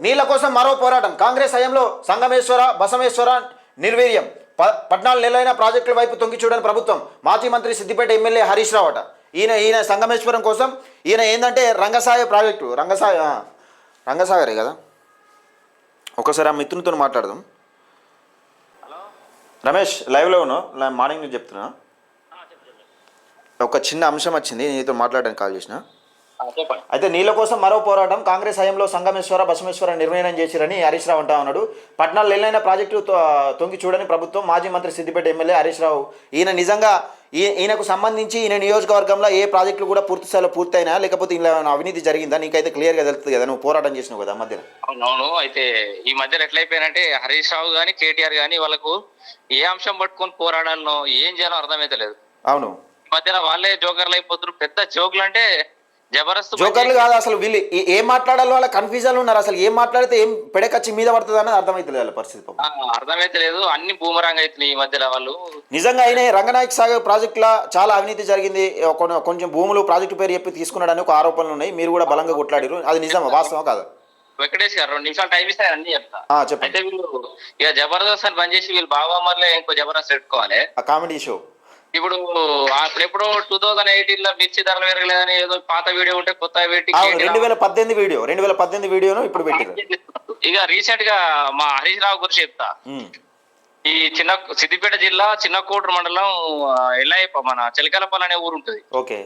నీళ్ల కోసం మరో పోరాటం. కాంగ్రెస్ హయాంలో సంగమేశ్వర బసవేశ్వర నిర్వీర్యం. 14 నెలలైన ప్రాజెక్టుల వైపు తొంగి చూడని ప్రభుత్వం. మాజీ మంత్రి సిద్దిపేట ఎమ్మెల్యే హరీష్ రావు అట. ఈయన సంగమేశ్వరం కోసం ఈయన ఏంటంటే రంగసాయ ప్రాజెక్టు రంగసాగరే కదా. ఒకసారి ఆ మిత్రునితో మాట్లాడదాం. రమేష్ లైవ్లో ఉన్నావు, మార్నింగ్ నుంచి చెప్తున్నా. ఒక చిన్న అంశం వచ్చింది, నీతో మాట్లాడడానికి కాల్ చేసిన. అయితే నీళ్ళ కోసం మరో పోరాటం. కాంగ్రెస్ హయాంలో సంగమేశ్వర బసవేశ్వర నిర్ణయం చేసిరని హరీష్ రావు అంటా ఉన్నాడు. 14 నెలలైన ప్రాజెక్టు తొంగి చూడని ప్రభుత్వం. మాజీ మంత్రి సిద్దిపేట ఎమ్మెల్యే హరీష్ రావు. ఈయన నిజంగా ఈయనకు సంబంధించి ఈయన నియోజకవర్గంలో ఏ ప్రాజెక్టులు కూడా పూర్తి స్థాయిలో పూర్తయినా లేకపోతే ఇలా అవినీతి జరిగిందా నీకైతే క్లియర్గా తెలుస్తుంది కదా, నువ్వు పోరాటం చేసినావు కదా మధ్యలో. అవును. అయితే ఈ మధ్యలో ఎట్లయిపోయినంటే హరీష్ రావు గానీ కేటీఆర్ గానీ వాళ్ళకు ఏ అంశం పట్టుకొని పోరాడాలనో ఏం చేయాలో అర్థమైతే లేదు. అవును, ఈ మధ్యలో వాళ్ళే జోకర్లు అయిపోతున్నారు. పెద్ద జోకులు అంటే జబర్దస్త్ జోకర్లు కాదు అసలు. వీళ్ళు ఏం మాట్లాడాలో వాళ్ళ కన్ఫ్యూజన్ ఉన్నారు. అసలు ఏం మాట్లాడితే ఏం పెడకచ్చి మీద పడుతుంది అన్నది అర్థమైతలేదు వాళ్ళ పరిస్థితి. అర్థమైతే లేదు, అన్ని బూమరాంగ్ అవుతున్నాయి ఈ మధ్యలో. వాళ్ళు నిజంగా అయినా రంగనాయక్ సాగర్ ప్రాజెక్టులో చాలా అవినీతి జరిగింది, కొంచెం భూములు ప్రాజెక్టు పేరు చెప్పి తీసుకున్నాడని ఒక ఆరోపణలు ఉన్నాయి. మీరు కూడా బలంగా కొట్లాడారు, అది నిజమా వాస్తవం కాదు? వెంకటేష్ గారు 2 నిమిషాలు టైం ఇస్తే అన్ని చెప్తా. అయితే వీళ్ళు ఇక జబర్దస్త్ అని బంద్ చేసి వీళ్ళు బాబామర్లే ఇంకో జబర్దస్త్ పెట్టుకోవాలి, కామెడీ షో. ఇప్పుడు అప్పుడెప్పుడో 2018 లో మిర్చి ధరలు పెరగలేదని ఏదో పాత వీడియో ఉంటే కొత్త పెట్టి 2018 వీడియోను ఇప్పుడు పెట్టారు. ఇక రీసెంట్ గా మా హరీష్ రావు గురించి చెప్తా. ఈ సిద్దిపేట జిల్లా చిన్నకోటూరు మండలం ఎల్లాయప్ప మన చెలికలపల్లి అనే ఊరు ఉంటుంది. ఓకే.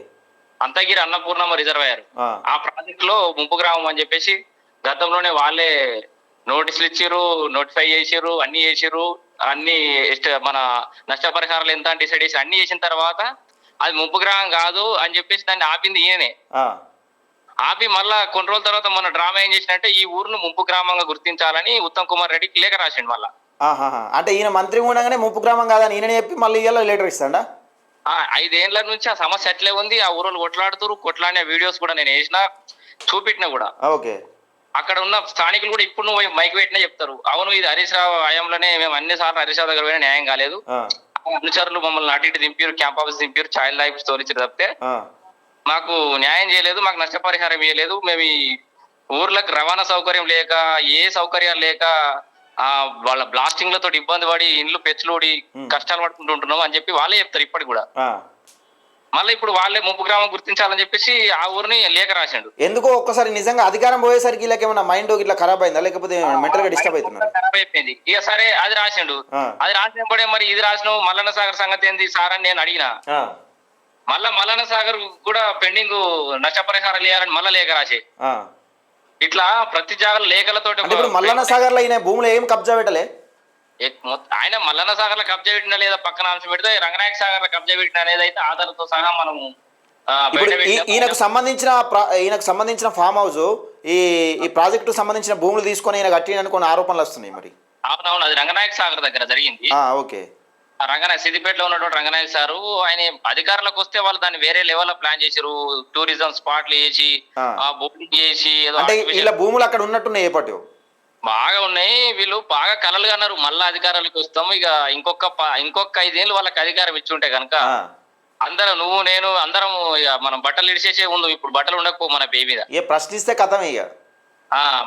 అంతగిరి అన్నపూర్ణమ్మ రిజర్వాయర్ ఆ ప్రాజెక్ట్ లో ముంపు గ్రామం అని చెప్పేసి గతంలోనే వాళ్ళే నోటీసులు ఇచ్చిర్రు, నోటిఫై చేసిర్రు, అన్ని చేసిర్రు. అన్ని మన నష్టపరిహారాలు ఎంత అని డిసైడ్ చేసి అన్ని చేసిన తర్వాత అది ముంపు గ్రామం కాదు అని చెప్పేసి దాన్ని ఆపింది ఈయనే. ఆపి మళ్ళా కొన్ని రోజుల తర్వాత మన డ్రామా ఏం చేసినట్టే ఈ ఊరును ముంపు గ్రామంగా గుర్తించాలని ఉత్తమ్ కుమార్ రెడ్డికి లేఖ రాసిండు. మళ్ళా అంటే ఈయన మంత్రి ఉండగానే ముంపు గ్రామం కాదని ఈయన చెప్పి మళ్ళీ లెటర్ ఇస్తాడా? 5 ఏళ్ల నుంచి ఆ సమస్య అట్లే ఉంది. ఆ ఊరోళ్ళు కొట్లాడిన వీడియోస్ కూడా నేను వేసిన చూపెట్టినా కూడా. ఓకే. అక్కడ ఉన్న స్థానికులు కూడా ఇప్పుడు నువ్వు మైక్ పెట్టినా చెప్తారు, అవును ఇది హరీష్ రావు హయాంలోనే మేము అన్ని సార్లు హరీష్ రావు దగ్గర పోయినా న్యాయం కాలేదు, అనుచరులు మమ్మల్ని అటు ఇటు దింపారు, క్యాంప్ ఆఫీస్ దింపారు, చైల్డ్ లైఫ్ తోలిచ్చారు తప్పితే మాకు న్యాయం చేయలేదు, మాకు నష్టపరిహారం ఇవ్వలేదు. మేము ఈ ఊర్లకు రవాణా సౌకర్యం లేక ఏ సౌకర్యాలు లేక వాళ్ళ బ్లాస్టింగ్లతో ఇబ్బంది పడి ఇండ్లు పెచ్చులోడి కష్టాలు పడుకుంటుంటున్నాం అని చెప్పి వాళ్ళే చెప్తారు ఇప్పటికి కూడా. మళ్ళీ ఇప్పుడు వాళ్ళే ముంపు గ్రామం గుర్తించాలని చెప్పేసి ఆ ఊరిని లేఖ రాసిండు. ఎందుకో ఒక్కసారి నిజంగా అధికారం పోయేసరికి వీళ్ళకి ఏమన్నా మైండ్ ఇట్లా ఖరాబ్ అయిందా లేకపోతే మెంటల్ గా డిస్టర్బ్ అవుతున్నారు? ఖరాబ్ అయిపోయింది. ఇక సరే అది రాసిండు, అది రాసినప్పుడే మరి ఇది రాసినావు మల్లన్న సాగర్ సంగతి ఏంది సార్ అని నేను అడిగిన. మల్లన్న సాగర్ కూడా పెండింగ్ నష్టపరిహారాలు ఇవ్వాలని మళ్ళా లేఖ రాసే. ఇట్లా ప్రతి జాగాలో లేఖలతో మల్లన్న సాగర్ లో అయిన భూములు ఏం కబ్జా పెట్టలే. ఆయన మల్లన్న సాగర్ లో కబ్జా పెట్టినా లేదా పక్కన అంశం పెడితే రంగనాయక సాగర్ లో కబ్జా పెట్టిన అనేది అయితే ఆధారంతో సహా మనము ఈయనకు సంబంధించిన ఫామ్ హౌస్ ఈ ప్రాజెక్టు సంబంధించిన భూములు తీసుకొని ఈయన కట్టినని కొన్ని ఆరోపణలు వస్తున్నాయి. మరి అవునవును, అది రంగనాయక సాగర్ దగ్గర జరిగింది. ఓకే. సిద్దిపేటలో ఉన్నటువంటి రంగనాయక సారు ఆయన అధికారులకు వస్తే వాళ్ళు దాన్ని వేరే లెవెల్ లో ప్లాన్ చేశారు, టూరిజం స్పాట్లు చేసి బోటింగ్ చేసి ఏదో భూములు అక్కడ ఉన్నట్టున్నాయి ఏపటి బాగా ఉన్నాయి. వీళ్ళు బాగా కలలు కన్నారు మళ్ళా అధికారాలకు వస్తాము, ఇక ఇంకొక 5 ఏళ్ళు వాళ్ళకి అధికారం ఇచ్చి ఉంటే కనుక అందరం నువ్వు నేను అందరం ఇక మనం బట్టలు ఇడిచేసే ఉండు. ఇప్పుడు బట్టలు ఉండకపో మన పెయ్యి మీద, ప్రశ్నిస్తే కథం. ఇక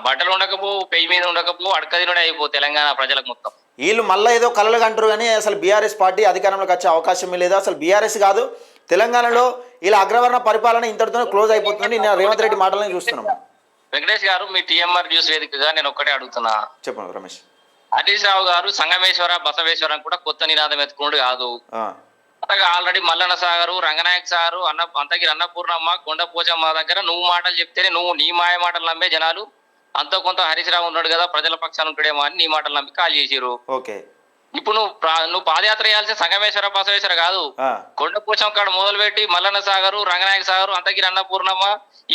బట్టలు ఉండకపో, పెయ్యి మీద ఉండకపో, అడకదినుడే అయిపో తెలంగాణ ప్రజలకు మొత్తం. వీళ్ళు మళ్ళీ ఏదో కలలు కంటారు కానీ అసలు బీఆర్ఎస్ పార్టీ అధికారంలోకి వచ్చే అవకాశం లేదు. అసలు బీఆర్ఎస్ కాదు తెలంగాణలో ఇలా అగ్రవర్ణ పరిపాలన ఇంతటితో క్లోజ్ అయిపోతుంది. నేను రేవంత్ రెడ్డి మాటలను చూస్తున్నాము. వెంకటేష్ గారు, మీ టీఎంఆర్ న్యూస్ వేదికగా నేను ఒక్కటే అడుగుతున్నా. చెప్పండి రమేష్. హరీష్ రావు గారు సంగమేశ్వర బసవేశ్వరం కూడా కొత్త నినాదం ఎత్తుకున్నాడు కాదు. ఆల్రెడీ మల్లన్న సాగరు, రంగనాయక సాగరు, అంతగిరి అన్నపూర్ణమ్మ, కొండపోచమ్మ దగ్గర నువ్వు మాటలు చెప్తేనే నీ మాయ మాటలు నమ్మే జనాలు అంతో కొంత హరీష్ రావు ఉన్నాడు కదా ప్రజల పక్షాన్ని ఉంటాడేమో అని నీ మాటలు నమ్మి కాల్ చేసిరు. ఇప్పుడు నువ్వు పాదయాత్ర చేయాల్సిన సంగమేశ్వర బసవేశ్వర కాదు, కొండపోచమ్మ కాడ మొదలు పెట్టి మల్లన్న సాగరు, రంగనాయక సాగరు, అంతగిరి అన్నపూర్ణమ్మ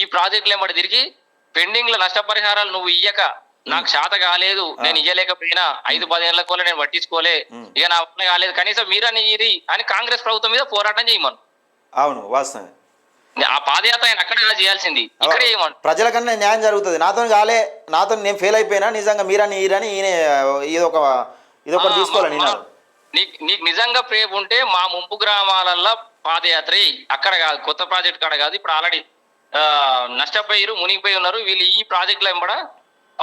ఈ ప్రాజెక్టులు ఏమడి తిరిగి పెండింగ్ లో నష్టపరిహారాలు నువ్వు ఇయ్యక నాకు శాత కాలేదు, నేను ఇయ్యలేకపోయినా 5-10 ఏళ్ల కోలే నేను పట్టించుకోలే, ఇక నా వల్ల కాలేదు, కనీసం మీరని ఇరి అని కాంగ్రెస్ ప్రభుత్వం మీద పోరాటం చేయమను. అవును, వాస్తవం. ఆ పాదయాత్ర ఆయన అక్కడ చేయాల్సింది, ఇక్కడ చేయమను. ప్రజలకన్నా న్యాయం జరుగుతుంది. నాతో నేను ఫెయిల్ అయిపోయినా నిజంగా మీరని ఇరని ఈయన ఇదొకటి తీసుకోవాలని. నీకు నిజంగా ప్రేమ ఉంటే మా ముంపు గ్రామాలల్లో పాదయాత్ర అక్కడ కాదు, కొత్త ప్రాజెక్ట్ కాడ కాదు. ఇప్పుడు ఆల్రెడీ నష్టపోయారు, మునిగిపోయి ఉన్నారు. వీళ్ళు ఈ ప్రాజెక్టుల వెంబడ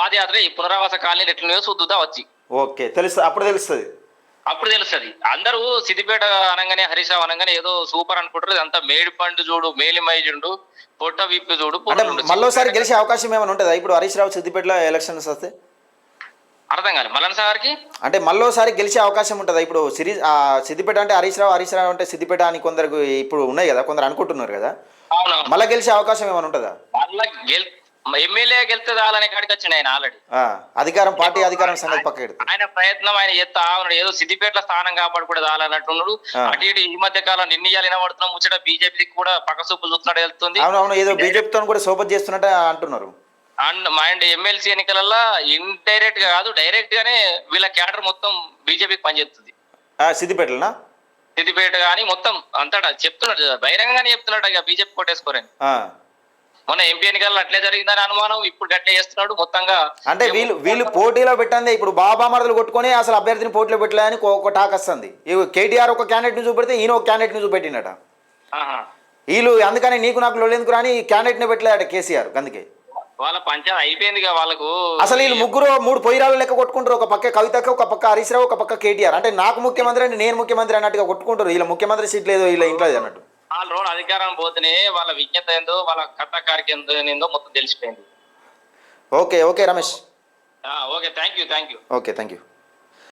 పాదయాత్ర ఈ పునరావాస కాలనీ ఎట్లా చూద్దా వచ్చి ఓకే తెలుస్తుంది, అప్పుడు తెలుస్తుంది. అప్పుడు తెలుస్తుంది. అందరూ సిద్దిపేట అనగానే హరీష్ రావు అనగానే ఏదో సూపర్ అనుకుంటారు. ఇదంతా మేడి పండు చూడు, మేలిమైజుండు, పొట్ట విప్పి చూడు. అంటే మళ్ళీసారి గెలిచే అవకాశం ఏమైనా ఉంటుందా ఇప్పుడు హరీష్ రావు సిద్దిపేటలో ఎలక్షన్స్ వస్తే? అర్థం కాదు మల్లన్న సాగర్కి అంటే మళ్ళీసారి గెలిచే అవకాశం ఉంటుందా ఇప్పుడు సిద్దిపేట అంటే హరీష్ రావు అంటే సిద్దిపేట అని కొందరు ఇప్పుడు ఉన్నాయి కదా, కొందరు అనుకుంటున్నారు కదా, అవునవును. మళ్ళీ గెలిచే అవకాశం ఏమైనా ఉంటుందా? మళ్ళా ఎమ్మెల్యే గెలుతుంది అలానే కాడికి వచ్చిండు ఆయన ఆల్రెడీ. అధికారం పార్టీ అధికారం సంగతి పక్క పెడితే ఆయన ప్రయత్నం ఆయన చేస్తా ఉన్నాడు. ఏదో సిద్దిపేటలో స్థానం కాపాడుకుంటే చాలన్నట్టున్నాడు. అటు ఇటు ఈ మధ్య కాలం నిర్ణయాలు వినబడుతున్నాం. ముచ్చట బీజేపీకి కూడా పక్క సూపులు చూస్తున్నాడు వెళ్తుంది. అవునవును, ఏదో బీజేపీతో కూడా సోపత్ చేస్తున్నట్టు అంటున్నారు. అండ్ మైండ్ ఎమ్మెల్సీ ఎన్నికలలో ఇండైరెక్ట్ గా కాదు డైరెక్ట్ గానే వీళ్ళ క్యాడర్ మొత్తం బీజేపీకి పనిచేస్తుంది. సిద్దిపేటలోనా? సిద్దిపేట కానీ మొత్తం అంతటా చెప్తున్నాడు, బహిరంగంగానే చెప్తున్నాడు ఇక బీజేపీ కొట్టేసుకోరని. మొన్న ఎంపీ ఎన్నికల్లో అట్లే జరిగిందని అనుమానం, ఇప్పుడు అట్లే చేస్తున్నాడు మొత్తంగా. అంటే వీళ్ళు పోటీలో పెట్టండి, ఇప్పుడు బాబామరదలు కొట్టుకొని అసలు అభ్యర్థిని పోటీలో పెట్టలేదని ఒక టాక్ వస్తుంది. కేటీఆర్ ఒక క్యాండిడేట్ ని చూపెడితే ఈయన ఒక క్యాండిడేట్ ని చూపెట్టినట. వీళ్ళు అందుకని నీకు నాకు లొల్లేందుకు రాని క్యాండిడేట్ ని పెట్టలేదట కేసీఆర్. అందుకే వాళ్ళ పంచాయతీ అయిపోయింది వాళ్ళకు. అసలు వీళ్ళు ముగ్గురు 3 పొయ్యిరాళ్ళు లెక్క కొట్టుకుంటారు. ఒక పక్క కవితకు, ఒక పక్క హరీష్ రావు, ఒక పక్క కేటీఆర్. అంటే నాకు ముఖ్యమంత్రి అంటే నేను ముఖ్యమంత్రి అన్నట్టుగా కొట్టుకుంటారు. వీళ్ళ ముఖ్యమంత్రి సీట్ లేదు వీళ్ళ ఇంట్లో అన్నట్టు. వాళ్ళ రోడ్ అధికారం పోతేనే వాళ్ళ విజ్ఞత ఏందో వాళ్ళ కట్టకారికి ఏందో మొత్తం తెలిసిపోయింది. Okay Ramesh. Okay thank you. Okay thank you.